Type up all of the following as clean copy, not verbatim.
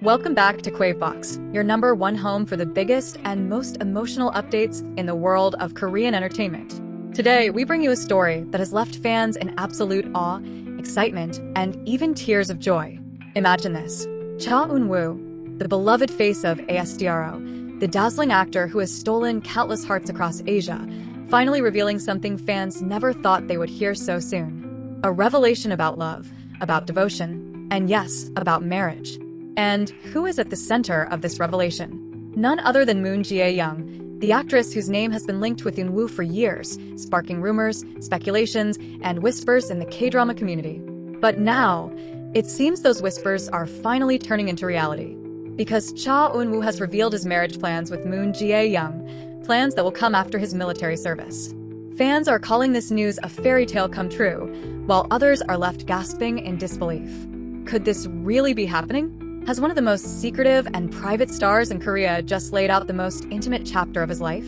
Welcome back to Kwavebox, your number one home for the biggest and most emotional updates in the world of Korean entertainment. Today, we bring you a story that has left fans in absolute awe, excitement, and even tears of joy. Imagine this. Eun Woo, the beloved face of ASDRO, the dazzling actor who has stolen countless hearts across Asia, finally revealing something fans never thought they would hear so soon. A revelation about love, about devotion, and yes, about marriage. And who is at the center of this revelation? None other than Moon Jae-young, the actress whose name has been linked with Eun Woo for years, sparking rumors, speculations, and whispers in the K-drama community. But now, it seems those whispers are finally turning into reality. Because Eun Woo has revealed his marriage plans with Moon Jae-young, plans that will come after his military service. Fans are calling this news a fairy tale come true, while others are left gasping in disbelief. Could this really be happening? Has one of the most secretive and private stars in Korea just laid out the most intimate chapter of his life?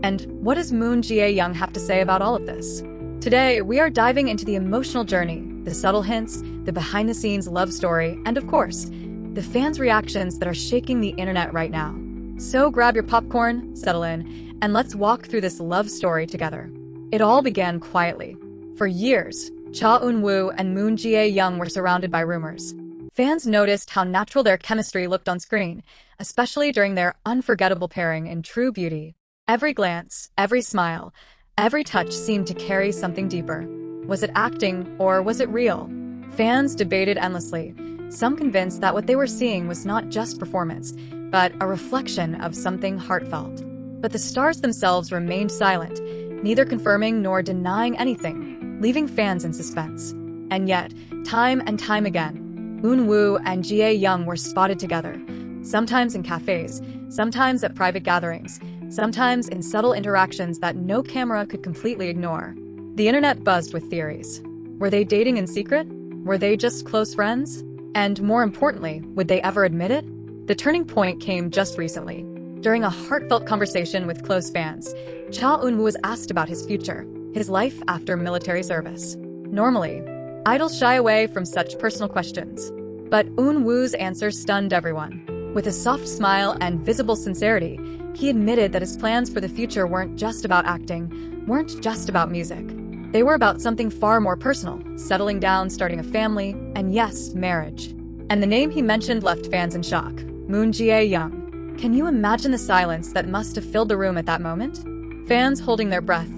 And what does Moon Jae-young have to say about all of this? Today, we are diving into the emotional journey, the subtle hints, the behind-the-scenes love story, and of course, the fans' reactions that are shaking the internet right now. So grab your popcorn, settle in, and let's walk through this love story together. It all began quietly. For years, Eun Woo and Moon Jae-young were surrounded by rumors. Fans noticed how natural their chemistry looked on screen, especially during their unforgettable pairing in True Beauty. Every glance, every smile, every touch seemed to carry something deeper. Was it acting, or was it real? Fans debated endlessly, some convinced that what they were seeing was not just performance, but a reflection of something heartfelt. But the stars themselves remained silent, neither confirming nor denying anything, leaving fans in suspense. And yet, time and time again, Eun Woo and Jae-young were spotted together, sometimes in cafes, sometimes at private gatherings, sometimes in subtle interactions that no camera could completely ignore. The internet buzzed with theories. Were they dating in secret? Were they just close friends? And more importantly, would they ever admit it? The turning point came just recently. During a heartfelt conversation with close fans, Eun Woo was asked about his future, his life after military service. Normally, idols shy away from such personal questions. But Eun Woo's answer stunned everyone. With a soft smile and visible sincerity, he admitted that his plans for the future weren't just about acting, weren't just about music. They were about something far more personal, settling down, starting a family, and yes, marriage. And the name he mentioned left fans in shock, Moon Jae-young. Can you imagine the silence that must have filled the room at that moment? Fans holding their breath,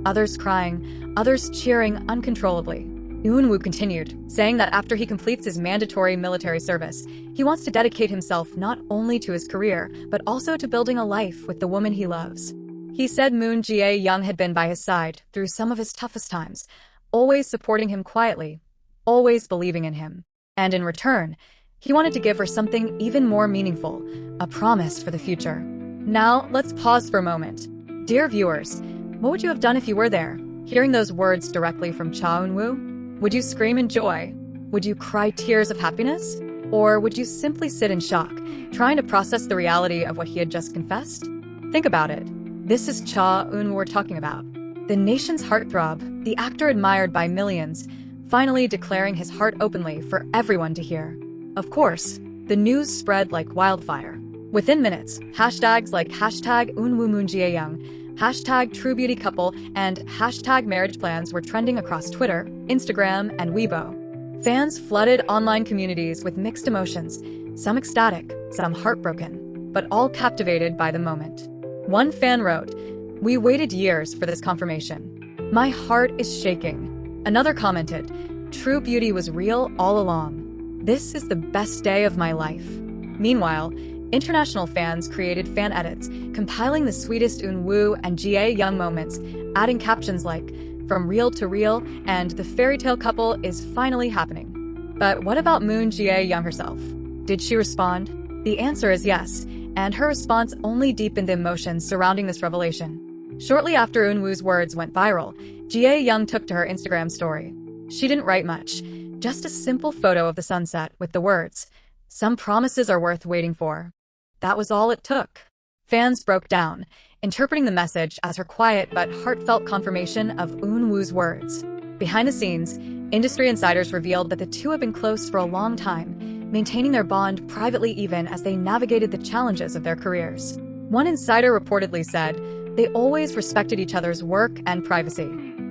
others crying, others cheering uncontrollably. Eun Woo continued, saying that after he completes his mandatory military service, he wants to dedicate himself not only to his career, but also to building a life with the woman he loves. He said Moon Jae-young had been by his side through some of his toughest times, always supporting him quietly, always believing in him. And in return, he wanted to give her something even more meaningful, a promise for the future. Now, let's pause for a moment. Dear viewers, what would you have done if you were there, hearing those words directly from Eun Woo? Would you scream in joy? Would you cry tears of happiness? Or would you simply sit in shock, trying to process the reality of what he had just confessed? Think about it. This is Eun Woo we're talking about. The nation's heartthrob, the actor admired by millions, finally declaring his heart openly for everyone to hear. Of course, the news spread like wildfire. Within minutes, hashtags like #Eun Woo Moon Jae-young, #TrueBeautyCouple, and #MarriagePlans were trending across Twitter, Instagram, and Weibo. Fans flooded online communities with mixed emotions, some ecstatic, some heartbroken, but all captivated by the moment. One fan wrote, "We waited years for this confirmation. My heart is shaking." Another commented, "True beauty was real all along. This is the best day of my life." Meanwhile, international fans created fan edits, compiling the sweetest Eun Woo and Jae-young moments, adding captions like, "From real to real," and "The fairy tale couple is finally happening." But what about Moon Jae-young herself? Did she respond? The answer is yes, and her response only deepened the emotions surrounding this revelation. Shortly after Eun Woo's words went viral, Jae-young took to her Instagram story. She didn't write much, just a simple photo of the sunset with the words, "Some promises are worth waiting for." That was all it took. Fans broke down, interpreting the message as her quiet but heartfelt confirmation of Eun Woo's words. Behind the scenes, industry insiders revealed that the two have been close for a long time, maintaining their bond privately even as they navigated the challenges of their careers. One insider reportedly said, "They always respected each other's work and privacy."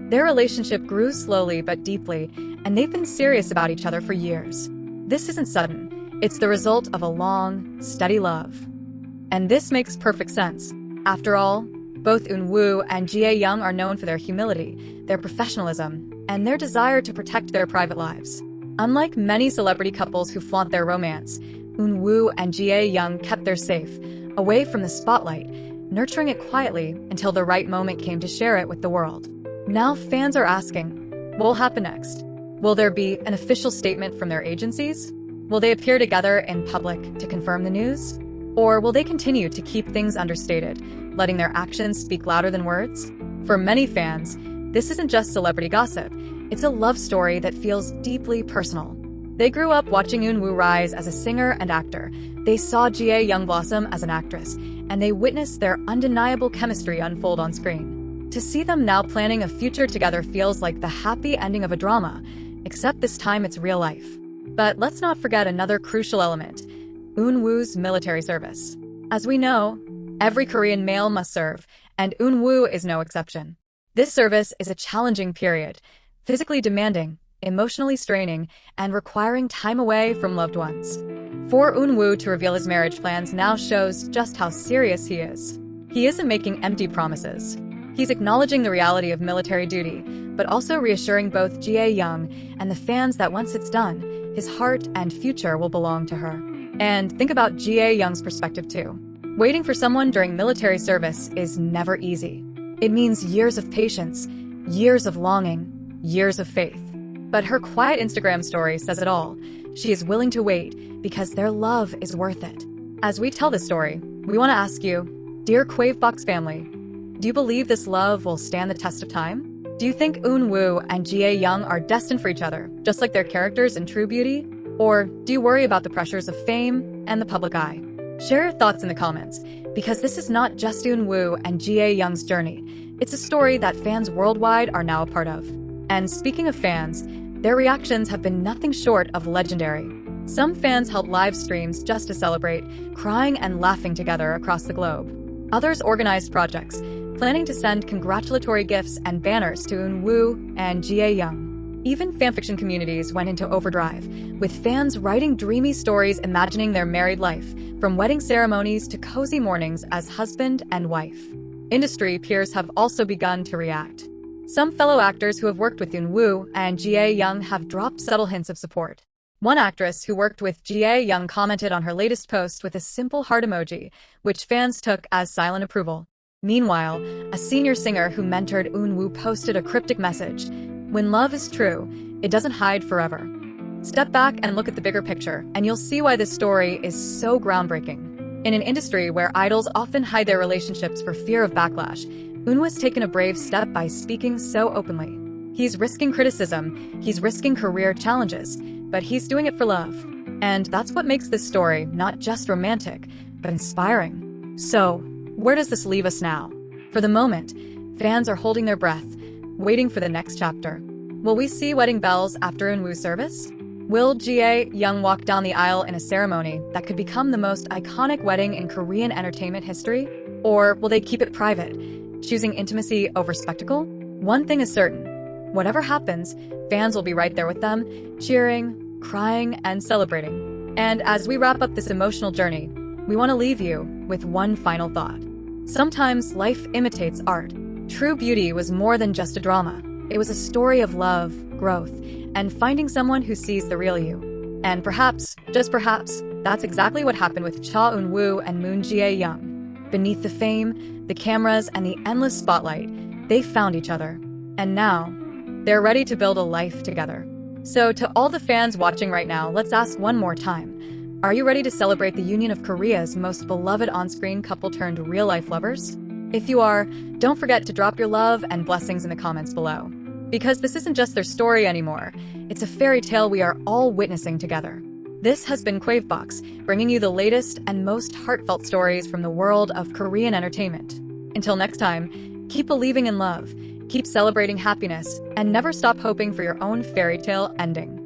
Their relationship grew slowly but deeply, and they've been serious about each other for years. This isn't sudden. It's the result of a long, steady love. And this makes perfect sense. After all, both Eun Woo and Jae-young are known for their humility, their professionalism, and their desire to protect their private lives. Unlike many celebrity couples who flaunt their romance, Eun Woo and Jae-young kept theirs safe, away from the spotlight, nurturing it quietly until the right moment came to share it with the world. Now fans are asking, what will happen next? Will there be an official statement from their agencies? Will they appear together in public to confirm the news? Or will they continue to keep things understated, letting their actions speak louder than words? For many fans, this isn't just celebrity gossip. It's a love story that feels deeply personal. They grew up watching Eun Woo rise as a singer and actor. They saw Jae-young blossom as an actress, and they witnessed their undeniable chemistry unfold on screen. To see them now planning a future together feels like the happy ending of a drama, except this time it's real life. But let's not forget another crucial element: Eun Woo's military service. As we know, every Korean male must serve, and Eun Woo is no exception. This service is a challenging period, physically demanding, emotionally straining, and requiring time away from loved ones. For Eun Woo to reveal his marriage plans now shows just how serious he is. He isn't making empty promises. He's acknowledging the reality of military duty, but also reassuring both Jae-young and the fans that once it's done, his heart and future will belong to her. And think about Jae-young's perspective too. Waiting for someone during military service is never easy. It means years of patience, years of longing, years of faith. But her quiet Instagram story says it all. She is willing to wait because their love is worth it. As we tell this story, we want to ask you, dear Kwavebox family, do you believe this love will stand the test of time? Do you think Eun Woo and Jae-young are destined for each other, just like their characters in True Beauty? Or do you worry about the pressures of fame and the public eye? Share your thoughts in the comments, because this is not just Eun Woo and Jae-young's journey. It's a story that fans worldwide are now a part of. And speaking of fans, their reactions have been nothing short of legendary. Some fans held live streams just to celebrate, crying and laughing together across the globe. Others organized projects, planning to send congratulatory gifts and banners to Eun Woo and Jae-young. Even fanfiction communities went into overdrive, with fans writing dreamy stories imagining their married life, from wedding ceremonies to cozy mornings as husband and wife. Industry peers have also begun to react. Some fellow actors who have worked with Eun Woo and Jae-young have dropped subtle hints of support. One actress who worked with Jae-young commented on her latest post with a simple heart emoji, which fans took as silent approval. Meanwhile, a senior singer who mentored Eun Woo posted a cryptic message: "When love is true, it doesn't hide forever." Step back and look at the bigger picture, and you'll see why this story is so groundbreaking. In an industry where idols often hide their relationships for fear of backlash, Eun Woo has taken a brave step by speaking so openly. He's risking criticism, he's risking career challenges, but he's doing it for love. And that's what makes this story not just romantic, but inspiring. So, where does this leave us now? For the moment, fans are holding their breath, waiting for the next chapter. Will we see wedding bells after Eun Woo's service? Will Jae-young walk down the aisle in a ceremony that could become the most iconic wedding in Korean entertainment history? Or will they keep it private, choosing intimacy over spectacle? One thing is certain: whatever happens, fans will be right there with them, cheering, crying, and celebrating. And as we wrap up this emotional journey, we want to leave you with one final thought. Sometimes life imitates art. True Beauty was more than just a drama. It was a story of love, growth, and finding someone who sees the real you. And perhaps, just perhaps, that's exactly what happened with Cha Eun Woo and Moon Jae-young. Beneath the fame, the cameras, and the endless spotlight, they found each other. And now, they're ready to build a life together. So to all the fans watching right now, let's ask one more time. Are you ready to celebrate the union of Korea's most beloved on-screen couple turned real-life lovers? If you are, don't forget to drop your love and blessings in the comments below. Because this isn't just their story anymore, it's a fairy tale we are all witnessing together. This has been Kwavebox, bringing you the latest and most heartfelt stories from the world of Korean entertainment. Until next time, keep believing in love, keep celebrating happiness, and never stop hoping for your own fairy tale ending.